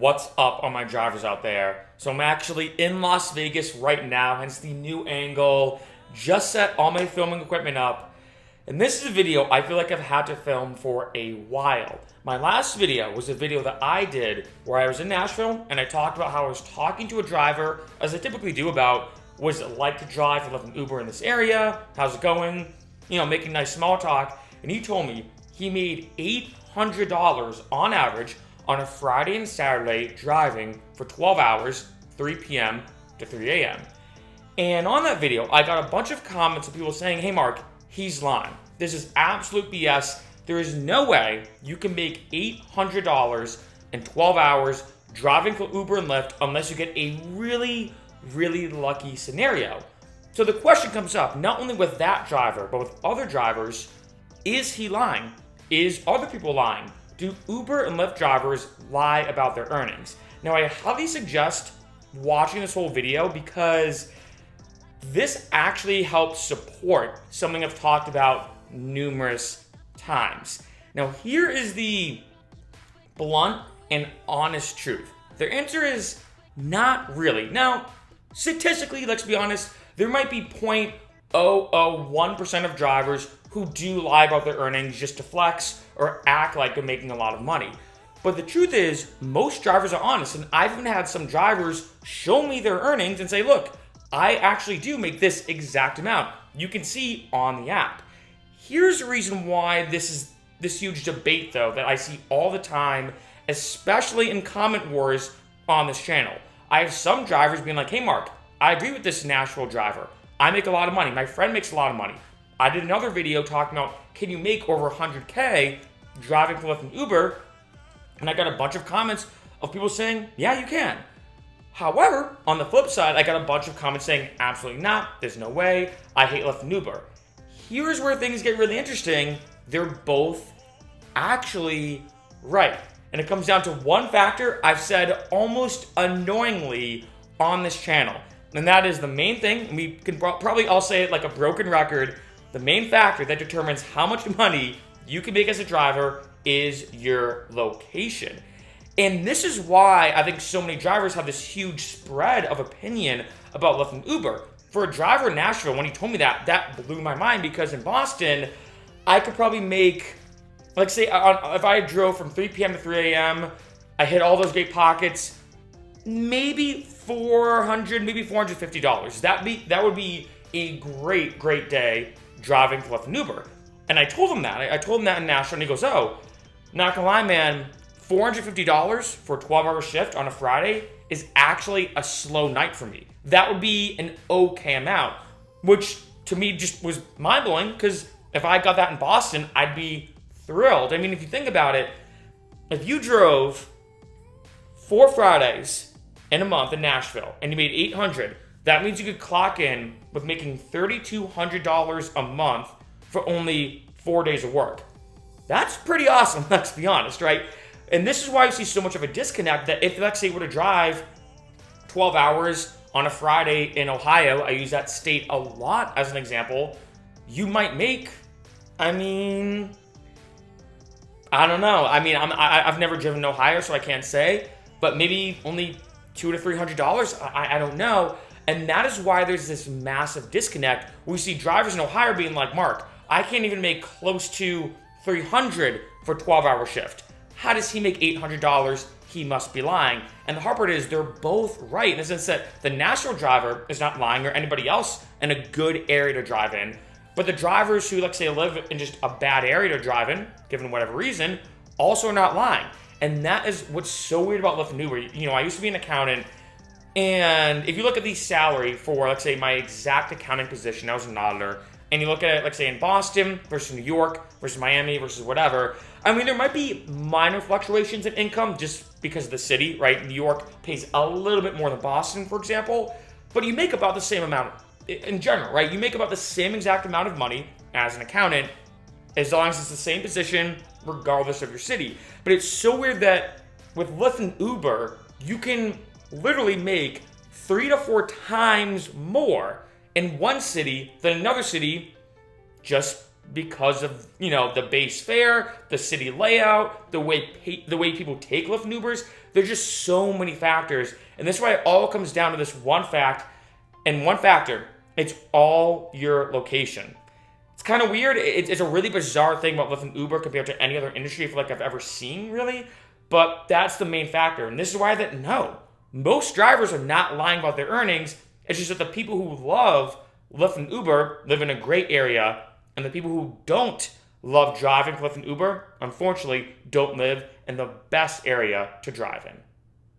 What's up, all my drivers out there? So I'm actually in Las Vegas right now, hence the new angle. Just set all my filming equipment up. And this is a video I feel like I've had to film for a while. My last video was a video that I did where I was in Nashville and I talked about how I was talking to a driver, as I typically do, about what is it like to drive or live an Uber in this area, how's it going, making nice small talk. And he told me he made $800 on average on a Friday and Saturday driving for 12 hours, 3 p.m. to 3 a.m. And on that video, I got a bunch of comments of people saying, hey Mark, he's lying. This is absolute BS. There is no way you can make $800 in 12 hours driving for Uber and Lyft unless you get a really, really lucky scenario. So the question comes up, not only with that driver, but with other drivers, is he lying? Is other people lying? Do Uber and Lyft drivers lie about their earnings? Now, I highly suggest watching this whole video because this actually helps support something I've talked about numerous times. Now, here is the blunt and honest truth. Their answer is not really. Now, statistically, let's be honest, there might be 0.001% of drivers who do lie about their earnings just to flex or act like they're making a lot of money. But the truth is, most drivers are honest, and I've even had some drivers show me their earnings and say, look, I actually do make this exact amount. You can see on the app. Here's the reason why this is this huge debate, though, that I see all the time, especially in comment wars on this channel. I have some drivers being like, hey, Mark, I agree with this Nashville driver. I make a lot of money. My friend makes a lot of money. I did another video talking about, can you make over 100K driving for Lyft and Uber? And I got a bunch of comments of people saying, yeah, you can. However, on the flip side, I got a bunch of comments saying, absolutely not, there's no way, I hate Lyft and Uber. Here's where things get really interesting. They're both actually right. And it comes down to one factor I've said almost annoyingly on this channel. And that is the main thing, and we can probably all say it like a broken record, the main factor that determines how much money you can make as a driver is your location. And this is why I think so many drivers have this huge spread of opinion about Lyft and Uber. For a driver in Nashville, when he told me that, that blew my mind, because in Boston, I could probably make, like say, if I drove from 3 p.m. to 3 a.m., I hit all those great pockets, maybe $400, maybe $450. That would be a great, great day driving for Lyft and Uber. And I told him that. I told him that in Nashville, and he goes, oh, not gonna lie, man, $450 for a 12-hour shift on a Friday is actually a slow night for me. That would be an okay amount, which to me just was mind-blowing, because if I got that in Boston, I'd be thrilled. I mean, if you think about it, if you drove 4 Fridays in a month in Nashville and you made $800, that means you could clock in with making $3,200 a month for only 4 days of work. That's pretty awesome, let's be honest, right? And this is why you see so much of a disconnect, that if, let's say, you were to drive 12 hours on a Friday in Ohio, I use that state a lot as an example, you might make, I don't know. I've never driven in Ohio, so I can't say, but maybe only $200 to $300. I don't know. And that is why there's this massive disconnect. We see drivers in Ohio being like, Mark, I can't even make close to $300 for a 12-hour shift. How does he make $800? He must be lying. And the hard part is they're both right in the sense that the Nashville driver is not lying, or anybody else in a good area to drive in. But the drivers who, let's say, live in just a bad area to drive in, given whatever reason, also are not lying. And that is what's so weird about Lyft and Uber. I used to be an accountant, and if you look at the salary for, let's say, my exact accounting position, I was an auditor, and you look at it, let's say, in Boston versus New York versus Miami versus whatever, there might be minor fluctuations in income just because of the city, right? New York pays a little bit more than Boston, for example, but you make about the same amount in general, right? You make about the same exact amount of money as an accountant, as long as it's the same position, regardless of your city. But it's so weird that with Lyft and Uber, you can literally make 3 to 4 times more in one city than another city just because of, the base fare, the city layout, the way people take Lyft and Ubers. There's just so many factors. And this is why it all comes down to this one fact and one factor. It's all your location. It's kind of weird. It's a really bizarre thing about Lyft and Uber compared to any other industry I feel like I've ever seen, really. But that's the main factor. And this is why most drivers are not lying about their earnings. It's just that the people who love Lyft and Uber live in a great area, and the people who don't love driving Lyft and Uber, unfortunately, don't live in the best area to drive in.